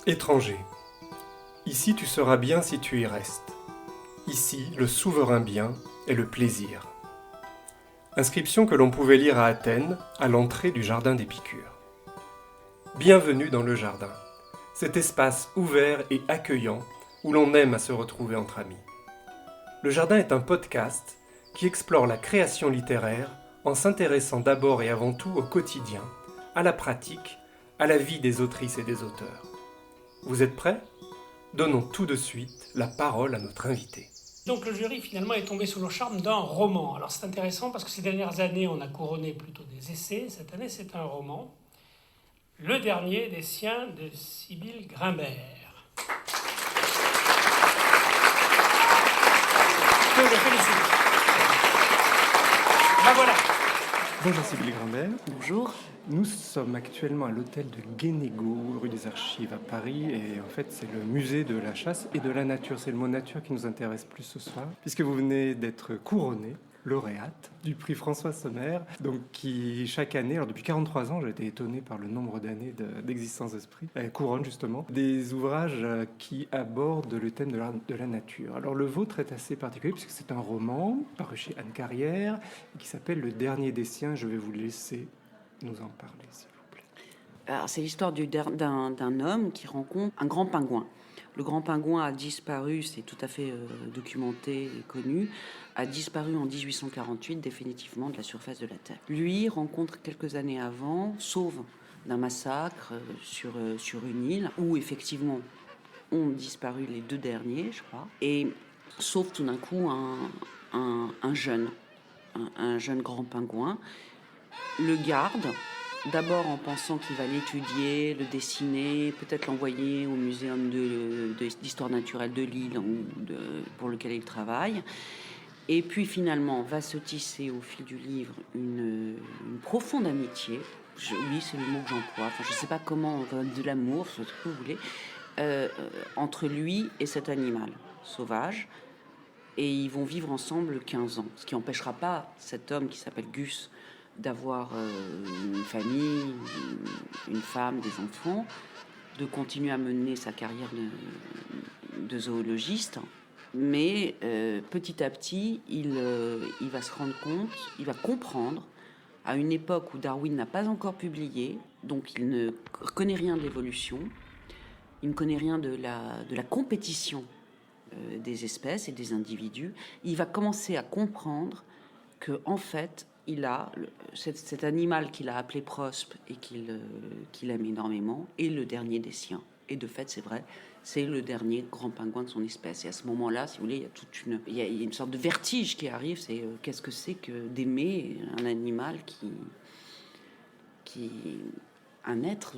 Étranger. Ici tu seras bien si tu y restes. Ici, le souverain bien est le plaisir. Inscription que l'on pouvait lire à Athènes, à l'entrée du jardin d'Épicure. Bienvenue dans le jardin, cet espace ouvert et accueillant où l'on aime à se retrouver entre amis. Le jardin est un podcast qui explore la création littéraire en s'intéressant d'abord et avant tout au quotidien, à la pratique, à la vie des autrices et des auteurs. Vous êtes prêts ? Donnons tout de suite la parole à notre invité. Donc le jury finalement est tombé sous le charme d'un roman. Alors c'est intéressant parce que ces dernières années on a couronné plutôt des essais. Cette année c'est un roman. Le dernier des siens de Sybille Grimbert. Je le félicite. Ben voilà. Bonjour Sybille Grimbert. Bonjour. Nous sommes actuellement à l'hôtel de Guénégaud, rue des Archives à Paris, et en fait c'est le musée de la chasse et de la nature. C'est le mot nature qui nous intéresse plus ce soir, puisque vous venez d'être couronnée lauréate du prix François Sommer, donc qui chaque année, alors depuis 43 ans, j'ai été étonné par le nombre d'années d'existence de ce prix, couronne justement des ouvrages qui abordent le thème de la nature. Alors le vôtre est assez particulier puisque c'est un roman paru chez Anne Carrière qui s'appelle Le Dernier des Siens. Je vais vous laisser nous en parler, s'il vous plaît. Alors, c'est l'histoire d'un homme qui rencontre un grand pingouin. Le grand pingouin a disparu, c'est tout à fait documenté et connu, a disparu en 1848 définitivement de la surface de la Terre. Lui rencontre quelques années avant, sauve d'un massacre sur une île où effectivement ont disparu les deux derniers, je crois, et sauve tout d'un coup un jeune grand pingouin, le garde, d'abord en pensant qu'il va l'étudier, le dessiner, peut-être l'envoyer au muséum d'histoire naturelle de Lille pour lequel il travaille. Et puis finalement va se tisser au fil du livre une profonde amitié. Oui, c'est le mot que j'emploie. Enfin, je ne sais pas comment, de l'amour, ce que vous voulez, entre lui et cet animal sauvage. Et ils vont vivre ensemble 15 ans. Ce qui n'empêchera pas cet homme qui s'appelle Gus d'avoir une famille, une femme, des enfants, de continuer à mener sa carrière de zoologiste. Mais petit à petit, il va se rendre compte, il va comprendre, à une époque où Darwin n'a pas encore publié, donc il ne connaît rien de l'évolution, il ne connaît rien de la compétition des espèces et des individus, il va commencer à comprendre que en fait, il a cet animal qu'il a appelé Prospe et qu'il aime énormément, est le dernier des siens. Et de fait, c'est vrai, c'est le dernier grand pingouin de son espèce. Et à ce moment-là, si vous voulez, il y a une sorte de vertige qui arrive. C'est qu'est-ce que c'est que d'aimer un animal un être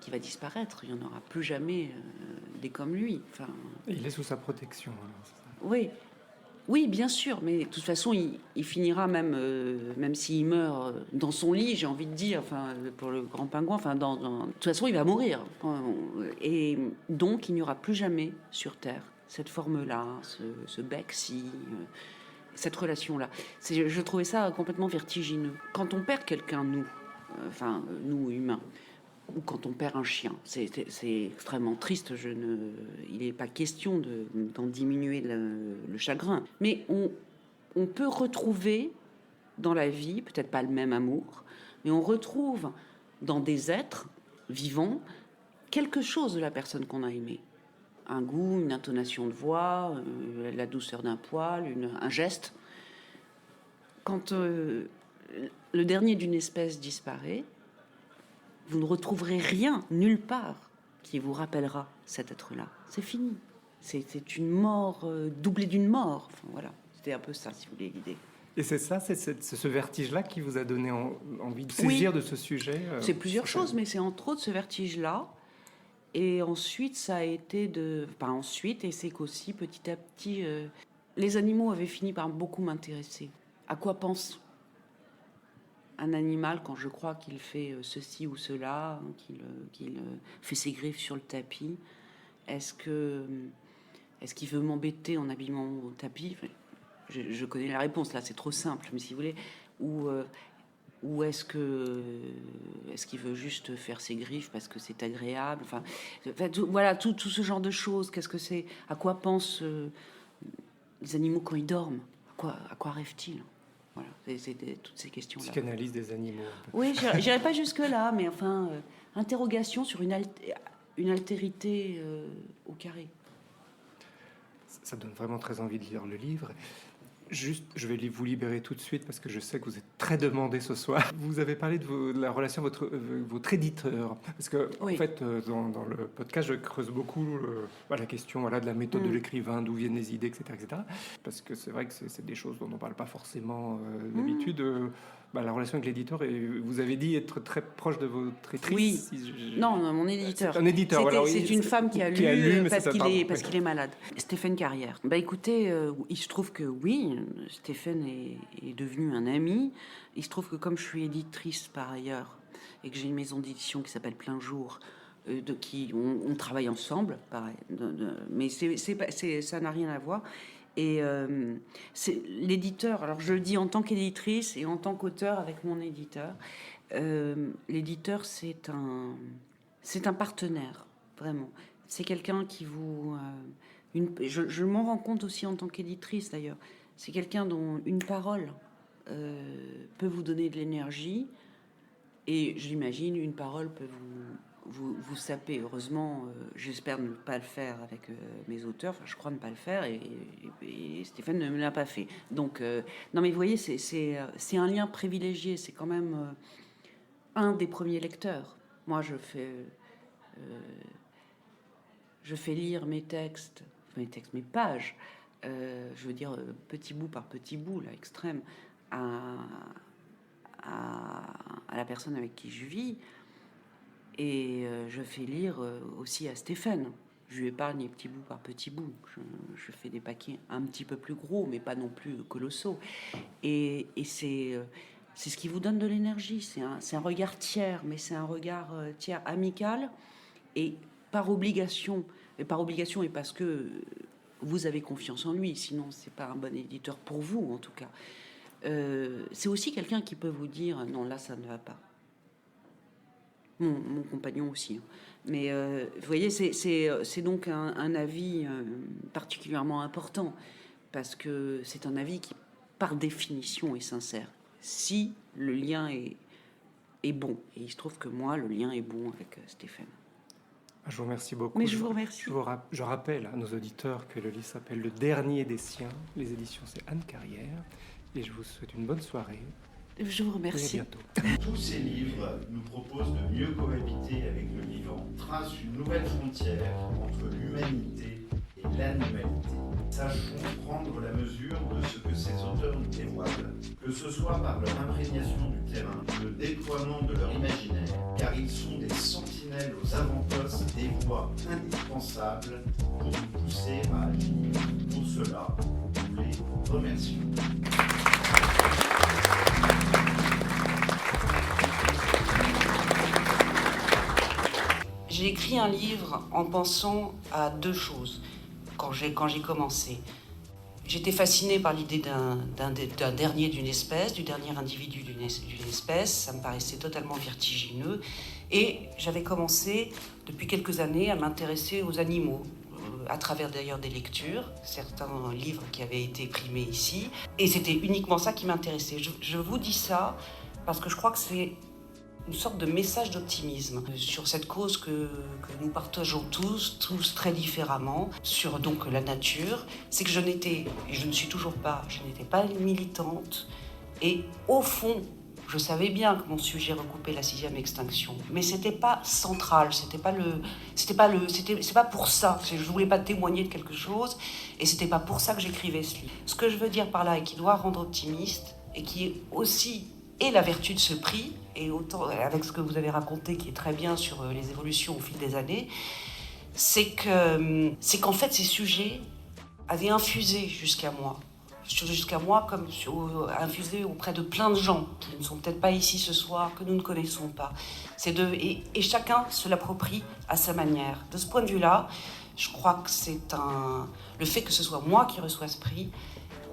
qui va disparaître. Il n'y en aura plus jamais des comme lui. Enfin, il est sous sa protection. Alors, c'est ça. Oui. Oui, bien sûr, mais de toute façon, il finira même s'il meurt dans son lit, j'ai envie de dire, enfin, pour le grand pingouin, enfin, de toute façon, il va mourir. Et donc, il n'y aura plus jamais sur Terre cette forme-là, ce bec-ci, cette relation-là. Je trouvais ça complètement vertigineux. Quand on perd quelqu'un, nous humains, ou quand on perd un chien, c'est extrêmement triste. Il n'est pas question d'en diminuer le chagrin. Mais on peut retrouver dans la vie, peut-être pas le même amour, mais on retrouve dans des êtres vivants quelque chose de la personne qu'on a aimée. Un goût, une intonation de voix, la douceur d'un poil, un geste. Quand le dernier d'une espèce disparaît, vous ne retrouverez rien, nulle part, qui vous rappellera cet être-là. C'est fini. C'est une mort doublée d'une mort. Enfin, voilà, c'était un peu ça, si vous voulez, l'idée. Et c'est ça, c'est ce vertige-là qui vous a donné envie de saisir de ce sujet C'est plusieurs choses, mais c'est entre autres ce vertige-là. Et ensuite, ça a été et c'est qu'aussi, petit à petit, les animaux avaient fini par beaucoup m'intéresser. À quoi pense un animal quand je crois qu'il fait ceci ou cela, qu'il fait ses griffes sur le tapis? Est-ce qu'il veut m'embêter en habillement au tapis? Je connais la réponse, là, c'est trop simple, mais si vous voulez. Ou Ou est-ce qu'il veut juste faire ses griffes parce que c'est agréable? Enfin, voilà, tout ce genre de choses. Qu'est-ce que c'est? À quoi pensent les animaux quand ils dorment? À quoi rêvent-ils? Voilà, c'est toutes ces questions-là. Psychanalyse des animaux. Oui, j'irai pas jusque-là, mais enfin, interrogation sur une altérité au carré. Ça donne vraiment très envie de lire le livre. Juste, je vais vous libérer tout de suite parce que je sais que vous êtes très demandé ce soir. Vous avez parlé de la relation avec votre éditeur. Parce que, oui. En fait, dans le podcast, je creuse beaucoup la question de la méthode de l'écrivain, d'où viennent les idées, etc. Parce que c'est vrai que c'est des choses dont on ne parle pas forcément d'habitude. La relation avec l'éditeur, et vous avez dit être très proche de votre éditrice. Oui. Non, mon éditeur. C'est un éditeur. C'est une femme qui a lu parce qu'il est malade. Stéphane Carrière. Écoutez, il se trouve que oui, Stéphane est devenu un ami. Il se trouve que comme je suis éditrice par ailleurs et que j'ai une maison d'édition qui s'appelle Plein Jour, on travaille ensemble, pareil. Mais ça n'a rien à voir. Et c'est l'éditeur, alors je le dis en tant qu'éditrice et en tant qu'auteur avec mon éditeur, l'éditeur c'est un partenaire, vraiment. C'est quelqu'un qui vous... je m'en rends compte aussi en tant qu'éditrice d'ailleurs. C'est quelqu'un dont une parole peut vous donner de l'énergie, et j'imagine une parole peut vous saper. Heureusement, j'espère ne pas le faire avec mes auteurs. Enfin, je crois ne pas le faire, et Stéphane ne me l'a pas fait. Donc, non, mais vous voyez, c'est un lien privilégié. C'est quand même un des premiers lecteurs. Moi, je fais lire mes pages. Je veux dire, petit bout par petit bout, là, extrême, à la personne avec qui je vis. Et je fais lire aussi à Stéphane. Je lui épargne petit bout par petit bout. Je fais des paquets un petit peu plus gros, mais pas non plus colossaux. Et c'est ce qui vous donne de l'énergie. C'est un regard tiers, mais c'est un regard tiers amical, et par obligation. Et parce que vous avez confiance en lui. Sinon, c'est pas un bon éditeur pour vous, en tout cas. C'est aussi quelqu'un qui peut vous dire non, là, ça ne va pas. Mon compagnon aussi. Mais vous voyez, c'est donc un avis particulièrement important, parce que c'est un avis qui, par définition, est sincère. Si le lien est bon. Et il se trouve que moi, le lien est bon avec Stéphane. Je vous remercie beaucoup. Mais je vous remercie. Je rappelle à nos auditeurs que le livre s'appelle Le Dernier des Siens. Les éditions, c'est Anne Carrière. Et je vous souhaite une bonne soirée. Je vous remercie. Et à bientôt. Tous ces livres nous proposent de mieux cohabiter avec le vivant, tracent une nouvelle frontière entre l'humanité et l'animalité. Sachons prendre la mesure de ce que ces auteurs nous dévoilent, que ce soit par leur imprégnation du terrain, le déploiement de leur imaginaire, car ils sont des sentinelles aux avant-postes, des voies indispensables pour nous pousser à agir. Pour cela, nous les remercions. J'ai écrit un livre en pensant à deux choses quand j'ai commencé. J'étais fascinée par l'idée d'un dernier d'une espèce, du dernier individu d'une espèce. Ça me paraissait totalement vertigineux. Et j'avais commencé, depuis quelques années, à m'intéresser aux animaux, à travers d'ailleurs des lectures, certains livres qui avaient été primés ici. Et c'était uniquement ça qui m'intéressait. Je vous dis ça parce que je crois que c'est une sorte de message d'optimisme sur cette cause que nous partageons tous très différemment, sur donc la nature. C'est que je n'étais pas militante, et au fond, je savais bien que mon sujet recoupait la 6e extinction, mais c'était pas central, c'est pas pour ça. Je voulais pas témoigner de quelque chose, et c'était pas pour ça que j'écrivais ce livre. Ce que je veux dire par là, et qui doit rendre optimiste, et qui est aussi la vertu de ce prix, et autant avec ce que vous avez raconté qui est très bien sur les évolutions au fil des années, c'est qu'en fait ces sujets avaient infusé jusqu'à moi comme infusé auprès de plein de gens qui ne sont peut-être pas ici ce soir, que nous ne connaissons pas. Et chacun se l'approprie à sa manière. De ce point de vue-là, je crois que le fait que ce soit moi qui reçois ce prix,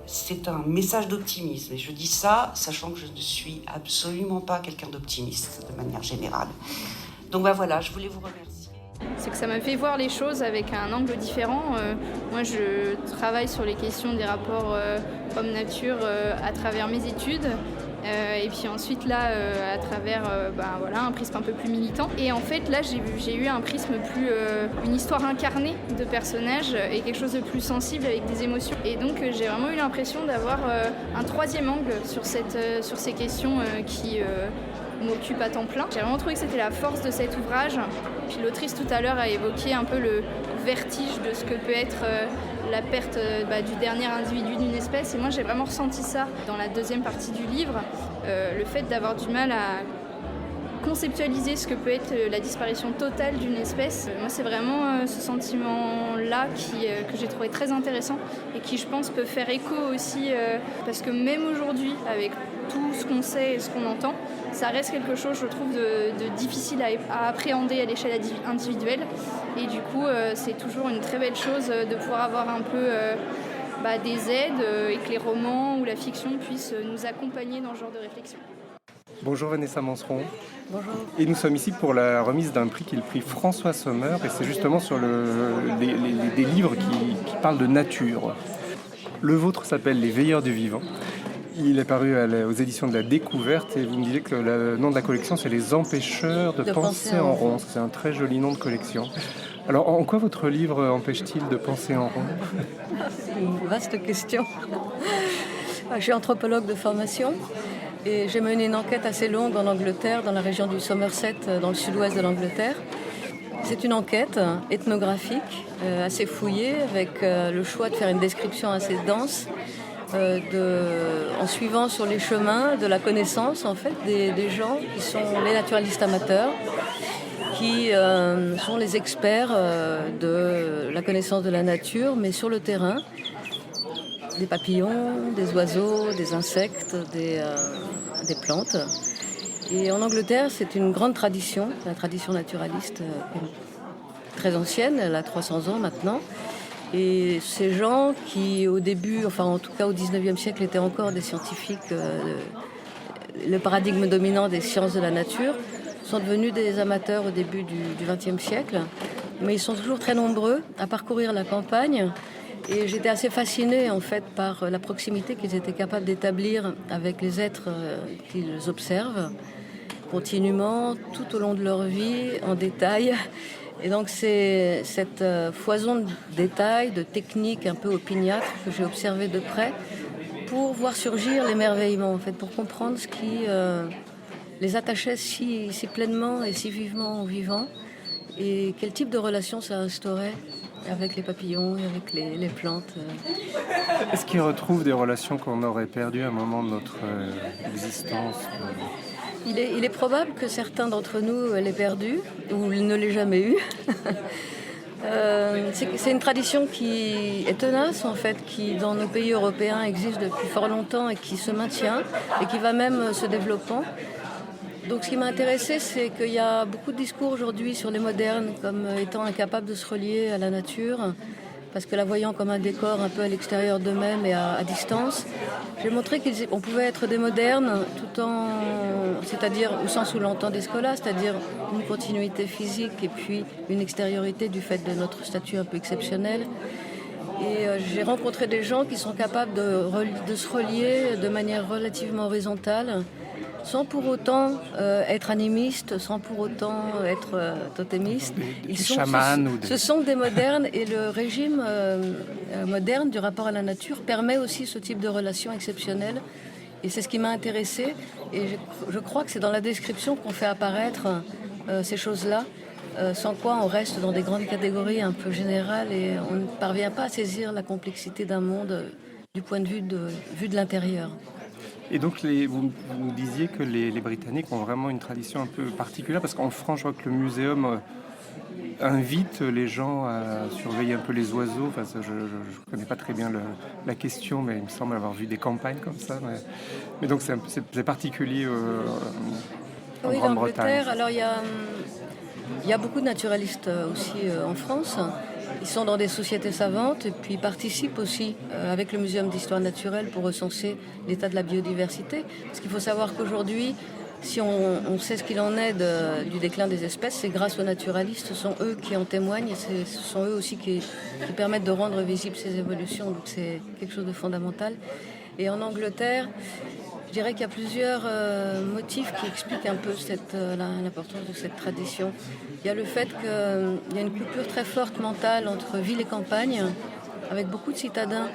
c'est un message d'optimisme. Et je dis ça, sachant que je ne suis absolument pas quelqu'un d'optimiste, de manière générale. Donc voilà, je voulais vous remercier. C'est que ça m'a fait voir les choses avec un angle différent. Moi, je travaille sur les questions des rapports homme-nature à travers mes études. Et puis ensuite là à travers un prisme un peu plus militant, et en fait là j'ai eu un prisme plus une histoire incarnée de personnages et quelque chose de plus sensible avec des émotions, et donc j'ai vraiment eu l'impression d'avoir un troisième angle sur ces questions qui m'occupent à temps plein. J'ai vraiment trouvé que c'était la force de cet ouvrage. Puis l'autrice tout à l'heure a évoqué un peu le vertige de ce que peut être la perte du dernier individu d'une espèce, et moi j'ai vraiment ressenti ça dans la deuxième partie du livre, le fait d'avoir du mal à conceptualiser ce que peut être la disparition totale d'une espèce. Moi c'est vraiment ce sentiment-là que j'ai trouvé très intéressant et qui je pense peut faire écho aussi, parce que même aujourd'hui avec tout ce qu'on sait et ce qu'on entend, ça reste quelque chose, je trouve, de difficile à appréhender à l'échelle individuelle. Et du coup, c'est toujours une très belle chose de pouvoir avoir un peu des aides et que les romans ou la fiction puissent nous accompagner dans ce genre de réflexion. Bonjour Vanessa Manceron. Bonjour. Et nous sommes ici pour la remise d'un prix qui est le prix François Sommer, et c'est justement sur des livres qui parlent de nature. Le vôtre s'appelle Les Veilleurs du Vivant. Il est paru aux éditions de la Découverte, et vous me disiez que le nom de la collection, c'est Les Empêcheurs de penser en rond. C'est un très joli nom de collection. Alors, en quoi votre livre empêche-t-il de penser en rond ? C'est une vaste question. Je suis anthropologue de formation et j'ai mené une enquête assez longue en Angleterre, dans la région du Somerset, dans le sud-ouest de l'Angleterre. C'est une enquête ethnographique assez fouillée, avec le choix de faire une description assez dense, en suivant sur les chemins de la connaissance en fait des gens qui sont les naturalistes amateurs, qui sont les experts de la connaissance de la nature, mais sur le terrain, des papillons, des oiseaux, des insectes, des plantes. Et en Angleterre, c'est une grande tradition, la tradition naturaliste très ancienne, elle a 300 ans maintenant. Et ces gens qui, au début, enfin en tout cas au 19e siècle, étaient encore des scientifiques, le paradigme dominant des sciences de la nature, sont devenus des amateurs au début du 20e siècle. Mais ils sont toujours très nombreux à parcourir la campagne. Et j'étais assez fascinée en fait par la proximité qu'ils étaient capables d'établir avec les êtres qu'ils observent continuellement, tout au long de leur vie, en détail. Et donc c'est cette foison de détails, de techniques un peu opiniâtres que j'ai observé de près pour voir surgir l'émerveillement, en fait, pour comprendre ce qui les attachait si pleinement et si vivement aux vivants, et quel type de relation ça instaurait avec les papillons et avec les plantes. Est-ce qu'ils retrouvent des relations qu'on aurait perdues à un moment de notre existence ? Il est probable que certains d'entre nous l'aient perdu ou ne l'aient jamais eu. C'est une tradition qui est tenace, en fait, qui dans nos pays européens existe depuis fort longtemps et qui se maintient et qui va même se développant. Donc ce qui m'a intéressé, c'est qu'il y a beaucoup de discours aujourd'hui sur les modernes comme étant incapables de se relier à la nature, parce que la voyant comme un décor un peu à l'extérieur d'eux-mêmes et à distance. J'ai montré qu'on pouvait être des modernes c'est-à-dire au sens où l'entend Descola, c'est-à-dire une continuité physique et puis une extériorité du fait de notre statut un peu exceptionnel. Et j'ai rencontré des gens qui sont capables de se relier de manière relativement horizontale, sans pour autant être animistes, sans pour autant être totémistes. Ce sont des modernes, et le régime moderne du rapport à la nature permet aussi ce type de relation exceptionnelle. Et c'est ce qui m'a intéressée. Et je crois que c'est dans la description qu'on fait apparaître ces choses-là, sans quoi on reste dans des grandes catégories un peu générales et on ne parvient pas à saisir la complexité d'un monde du point de vue de l'intérieur. Et donc, vous nous disiez que les Britanniques ont vraiment une tradition un peu particulière, parce qu'en France, je vois que le muséum invite les gens à surveiller un peu les oiseaux. Enfin, je ne connais pas très bien la question, mais il me semble avoir vu des campagnes comme ça. Mais donc, c'est particulier en Grande-Bretagne. Alors, il y a beaucoup de naturalistes aussi en France. Et Ils sont dans des sociétés savantes et puis participent aussi avec le Muséum d'histoire naturelle pour recenser l'état de la biodiversité. Parce qu'il faut savoir qu'aujourd'hui, si on sait ce qu'il en est du déclin des espèces, c'est grâce aux naturalistes, ce sont eux qui en témoignent et ce sont eux aussi qui permettent de rendre visibles ces évolutions. Donc c'est quelque chose de fondamental. Et en Angleterre, je dirais qu'il y a plusieurs motifs qui expliquent un peu l'importance de cette tradition. Il y a le fait qu'il y a une coupure très forte mentale entre ville et campagne, avec beaucoup de citadins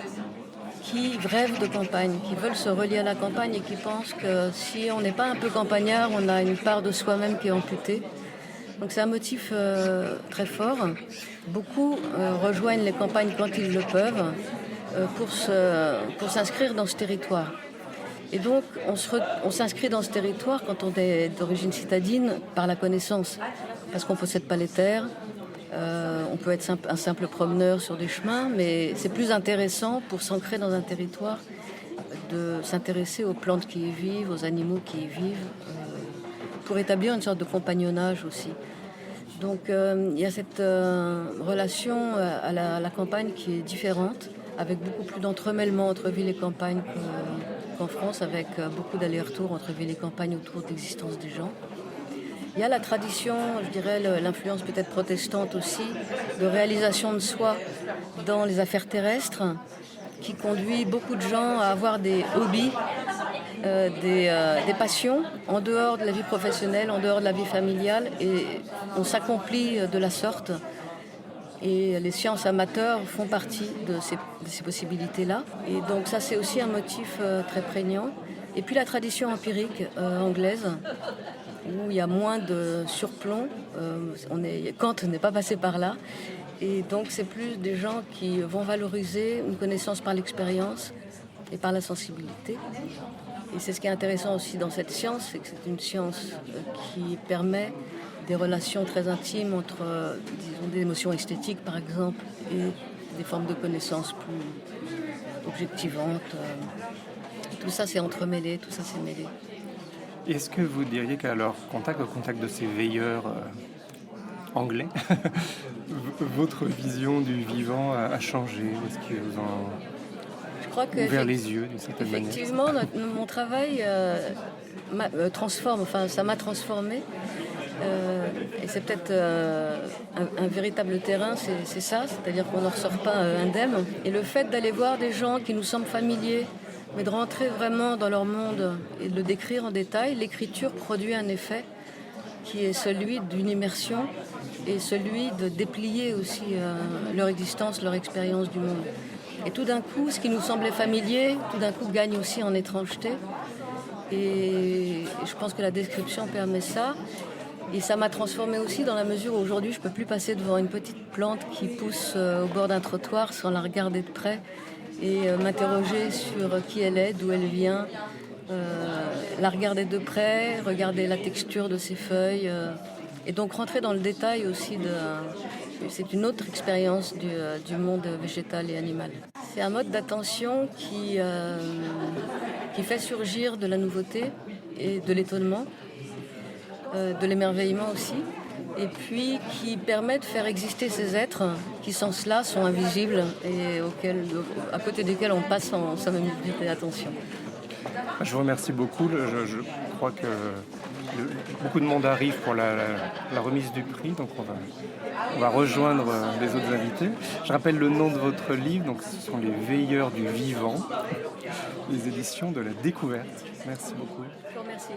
qui rêvent de campagne, qui veulent se relier à la campagne et qui pensent que si on n'est pas un peu campagnard, on a une part de soi-même qui est amputée. Donc c'est un motif très fort. Beaucoup rejoignent les campagnes quand ils le peuvent pour s'inscrire dans ce territoire. Et donc, on s'inscrit dans ce territoire quand on est d'origine citadine par la connaissance, parce qu'on ne possède pas les terres, on peut être un simple promeneur sur des chemins, mais c'est plus intéressant pour s'ancrer dans un territoire de s'intéresser aux plantes qui y vivent, aux animaux qui y vivent, pour établir une sorte de compagnonnage aussi. Donc, il y a cette relation à la campagne qui est différente, avec beaucoup plus d'entremêlement entre ville et campagne qu'en France, avec beaucoup d'allers-retours entre ville et campagne autour de l'existence des gens. Il y a la tradition, je dirais l'influence peut-être protestante aussi, de réalisation de soi dans les affaires terrestres, qui conduit beaucoup de gens à avoir des hobbies, des passions en dehors de la vie professionnelle, en dehors de la vie familiale, et on s'accomplit de la sorte. Et les sciences amateurs font partie de ces possibilités-là. Et donc ça, c'est aussi un motif très prégnant. Et puis la tradition empirique anglaise, où il y a moins de surplomb. Kant n'est pas passé par là. Et donc c'est plus des gens qui vont valoriser une connaissance par l'expérience et par la sensibilité. Et c'est ce qui est intéressant aussi dans cette science, c'est que c'est une science qui permet des relations très intimes entre, disons, des émotions esthétiques par exemple, et des formes de connaissances plus objectivantes. Tout ça c'est entremêlé, tout ça c'est mêlé. Est-ce que vous diriez qu'à leur contact, au contact de ces veilleurs anglais, votre vision du vivant a changé? Est-ce que vous en ouvert les yeux d'une certaine manière? Effectivement, mon travail ça m'a transformé. Et c'est peut-être un véritable terrain, c'est ça, c'est-à-dire qu'on n'en ressort pas indemne. Et le fait d'aller voir des gens qui nous semblent familiers, mais de rentrer vraiment dans leur monde et de le décrire en détail, l'écriture produit un effet qui est celui d'une immersion et celui de déplier aussi leur existence, leur expérience du monde. Et tout d'un coup, ce qui nous semblait familier, tout d'un coup gagne aussi en étrangeté. Et je pense que la description permet ça. Et ça m'a transformée aussi dans la mesure où aujourd'hui je ne peux plus passer devant une petite plante qui pousse au bord d'un trottoir sans la regarder de près et m'interroger sur qui elle est, d'où elle vient, la regarder de près, regarder la texture de ses feuilles et donc rentrer dans le détail aussi. C'est une autre expérience du monde végétal et animal. C'est un mode d'attention qui fait surgir de la nouveauté et de l'étonnement, de l'émerveillement aussi, et puis qui permet de faire exister ces êtres qui sans cela sont invisibles et à côté desquels on passe sans même y prêter attention. Je vous remercie beaucoup. Je crois que beaucoup de monde arrive pour la remise du prix, donc on va rejoindre les autres invités. Je rappelle le nom de votre livre, donc ce sont Les Veilleurs du Vivant, les éditions de la Découverte. Merci beaucoup. Je vous remercie.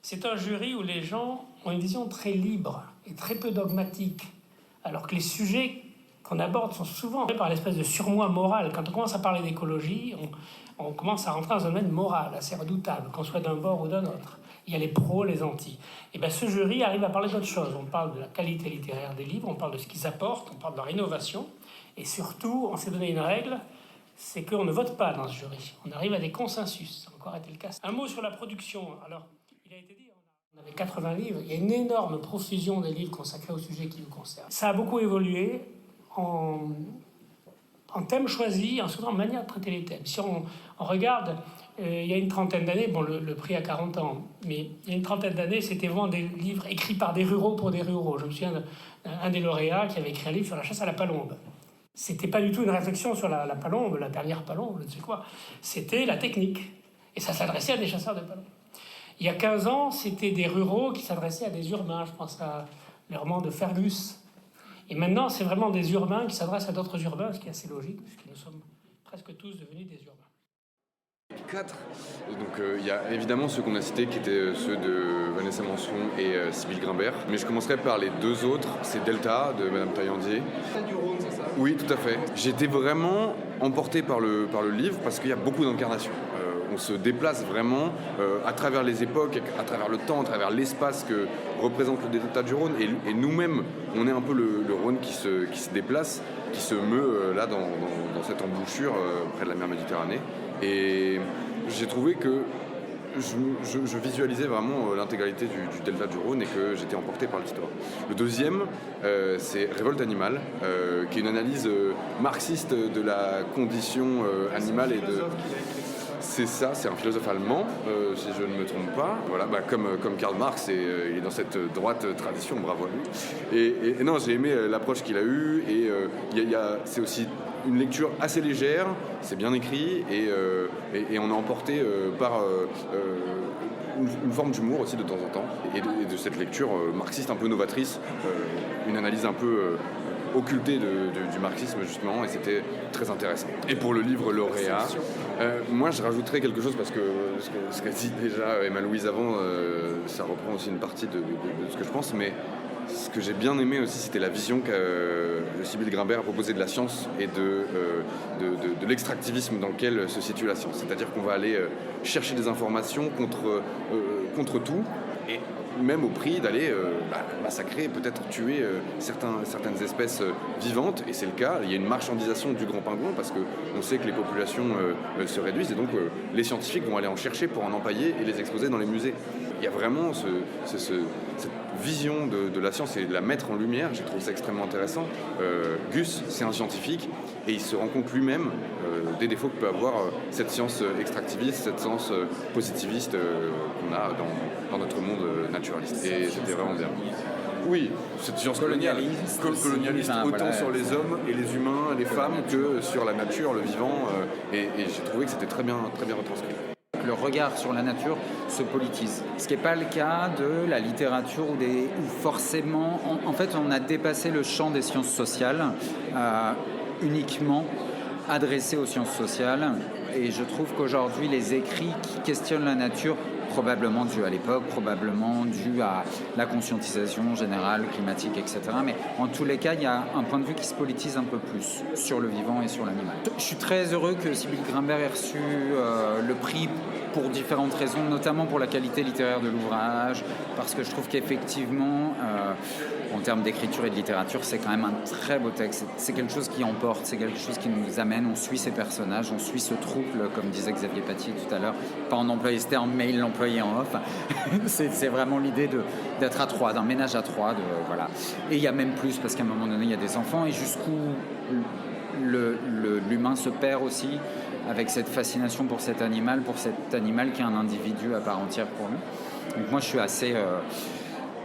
C'est un jury où les gens ont une vision très libre et très peu dogmatique, alors que les sujets qu'on aborde sont souvent par l'espèce de surmoi moral. Quand on commence à parler d'écologie, on commence à rentrer dans un domaine moral assez redoutable, qu'on soit d'un bord ou d'un autre. Il y a les pros, les anti. Et bien ce jury arrive à parler d'autre chose. On parle de la qualité littéraire des livres, on parle de ce qu'ils apportent, on parle de leur innovation, et surtout, on s'est donné une règle, c'est qu'on ne vote pas dans ce jury. On arrive à des consensus. Ça a encore été le cas. Un mot sur la production. Alors, il a été dit, on avait 80 livres. Il y a une énorme profusion des livres consacrés au sujet qui nous concerne. Ça a beaucoup évolué. en thème choisi, surtout en manière de traiter les thèmes. Si on regarde, il y a une trentaine d'années, bon, le prix a 40 ans, mais il y a une trentaine d'années, c'était vraiment des livres écrits par des ruraux pour des ruraux. Je me souviens d'un des lauréats qui avait écrit un livre sur la chasse à la palombe. C'était pas du tout une réflexion sur la palombe, la dernière palombe, je ne sais quoi. C'était la technique. Et ça s'adressait à des chasseurs de palombes. Il y a 15 ans, c'était des ruraux qui s'adressaient à des urbains. Je pense à le roman de Fergus. Et maintenant, c'est vraiment des urbains qui s'adressent à d'autres urbains, ce qui est assez logique, puisque nous sommes presque tous devenus des urbains. 4. Donc il y a évidemment ceux qu'on a cités qui étaient ceux de Vanessa Manson et Sybille Grimbert. Mais je commencerai par les deux autres. C'est Delta de Madame Taillandier. Du Rhône, c'est ça ? Oui, tout à fait. J'étais vraiment emporté par le livre parce qu'il y a beaucoup d'incarnations. On se déplace vraiment à travers les époques, à travers le temps, à travers l'espace que représente le Delta du Rhône. Et nous-mêmes, on est un peu le Rhône qui se déplace, qui se meut là dans cette embouchure près de la mer Méditerranée. Et j'ai trouvé que je visualisais vraiment l'intégralité du delta du Rhône et que j'étais emporté par l'histoire. Le deuxième, c'est Révolte animale, qui est une analyse marxiste de la condition animale et de... C'est ça, c'est un philosophe allemand, si je ne me trompe pas. Voilà, comme Karl Marx, il est dans cette droite tradition, bravo à lui. Et non, j'ai aimé l'approche qu'il a eue, et c'est aussi une lecture assez légère, c'est bien écrit, et on est emporté par une forme d'humour aussi de temps en temps, et de cette lecture marxiste un peu novatrice, une analyse un peu... occulté du marxisme justement, et c'était très intéressant. Et pour le livre lauréat, moi je rajouterais quelque chose parce que ce qu'a dit déjà Emma-Louise avant, ça reprend aussi une partie de ce que je pense, mais ce que j'ai bien aimé aussi, c'était la vision que Sybille Grimbert a proposée de la science et de l'extractivisme dans lequel se situe la science. C'est-à-dire qu'on va aller chercher des informations contre tout, et même au prix d'aller massacrer, peut-être tuer certaines espèces vivantes, et c'est le cas. Il y a une marchandisation du grand pingouin parce qu'on sait que les populations se réduisent, et donc les scientifiques vont aller en chercher pour en empailler et les exposer dans les musées. Il y a vraiment cette vision de la science et de la mettre en lumière. J'ai trouvé ça extrêmement intéressant. Gus, c'est un scientifique, et il se rend compte lui-même des défauts que peut avoir cette science extractiviste, cette science positiviste qu'on a dans notre monde naturaliste. Et c'était vraiment bien. Oui, cette science colonialiste autant sur les hommes et les humains, les femmes, que sur la nature, le vivant. Et j'ai trouvé que c'était très bien retranscrit. Le regard sur la nature se politise. Ce qui n'est pas le cas de la littérature où forcément, en fait, on a dépassé le champ des sciences sociales uniquement adressé aux sciences sociales. Et je trouve qu'aujourd'hui, les écrits qui questionnent la nature, probablement dû à l'époque, probablement dû à la conscientisation générale, climatique, etc. Mais en tous les cas, il y a un point de vue qui se politise un peu plus sur le vivant et sur l'animal. Je suis très heureux que Sybille Grimbert ait reçu le prix pour différentes raisons, notamment pour la qualité littéraire de l'ouvrage, parce que je trouve qu'effectivement, en termes d'écriture et de littérature, c'est quand même un très beau texte. C'est quelque chose qui emporte, c'est quelque chose qui nous amène, on suit ces personnages, on suit ce trouble, comme disait Xavier Paty tout à l'heure, pas en employé ce terme, mais il l'employait en off. c'est vraiment l'idée d'être à trois, d'un ménage à trois, voilà. Et il y a même plus, parce qu'à un moment donné, il y a des enfants, et jusqu'où l'humain se perd aussi, avec cette fascination pour cet animal qui est un individu à part entière pour nous. Donc moi, je suis assez...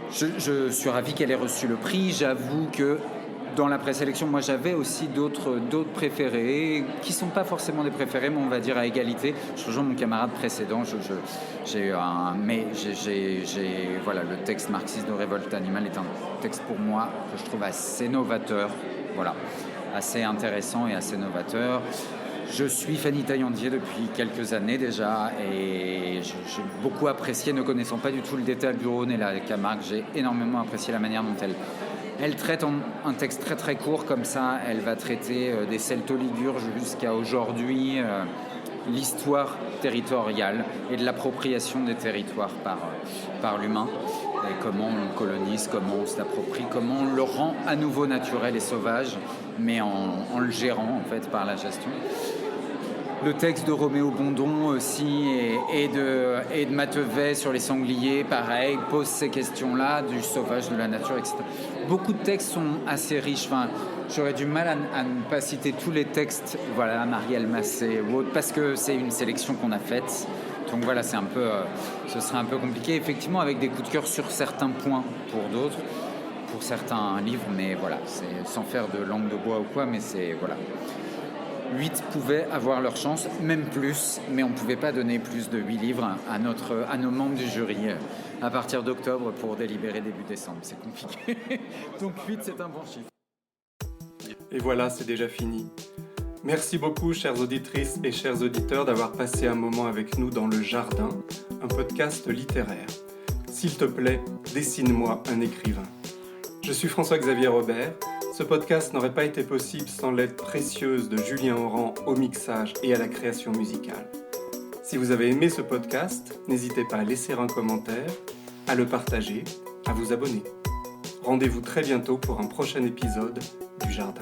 Je suis ravi qu'elle ait reçu le prix. J'avoue que dans la présélection, moi j'avais aussi d'autres préférés qui ne sont pas forcément des préférés, mais on va dire à égalité. Je rejoins mon camarade précédent. Voilà, le texte marxiste de Révolte animale est un texte pour moi que je trouve assez novateur, voilà, assez intéressant et assez novateur. Je suis Fanny Taillandier depuis quelques années déjà, et j'ai beaucoup apprécié, ne connaissant pas du tout le détail du Rhône et la Camargue, j'ai énormément apprécié la manière dont elle traite en un texte très très court comme ça. Elle va traiter des Celto-Ligures jusqu'à aujourd'hui, l'histoire territoriale et de l'appropriation des territoires par l'humain, et comment on le colonise, comment on se l'approprie, comment on le rend à nouveau naturel et sauvage, mais en le gérant en fait par la gestion. Le texte de Roméo Bondon aussi et de Mathevet sur les sangliers, pareil, pose ces questions-là du sauvage, de la nature, etc. Beaucoup de textes sont assez riches. Enfin, J'aurais du mal à ne pas citer tous les textes, voilà, Marielle Massé ou autre, parce que c'est une sélection qu'on a faite. Donc voilà, ce serait un peu compliqué, effectivement, avec des coups de cœur sur certains points pour d'autres, pour certains livres, mais voilà, c'est sans faire de langue de bois ou quoi, mais c'est, voilà. 8 pouvaient avoir leur chance, même plus, mais on ne pouvait pas donner plus de 8 livres à nos membres du jury à partir d'octobre pour délibérer début décembre. C'est compliqué. Donc 8, c'est un bon chiffre. Et voilà, c'est déjà fini. Merci beaucoup, chères auditrices et chers auditeurs, d'avoir passé un moment avec nous dans Le Jardin, un podcast littéraire. S'il te plaît, dessine-moi un écrivain. Je suis François-Xavier Robert. Ce podcast n'aurait pas été possible sans l'aide précieuse de Julien Oran au mixage et à la création musicale. Si vous avez aimé ce podcast, n'hésitez pas à laisser un commentaire, à le partager, à vous abonner. Rendez-vous très bientôt pour un prochain épisode du Jardin.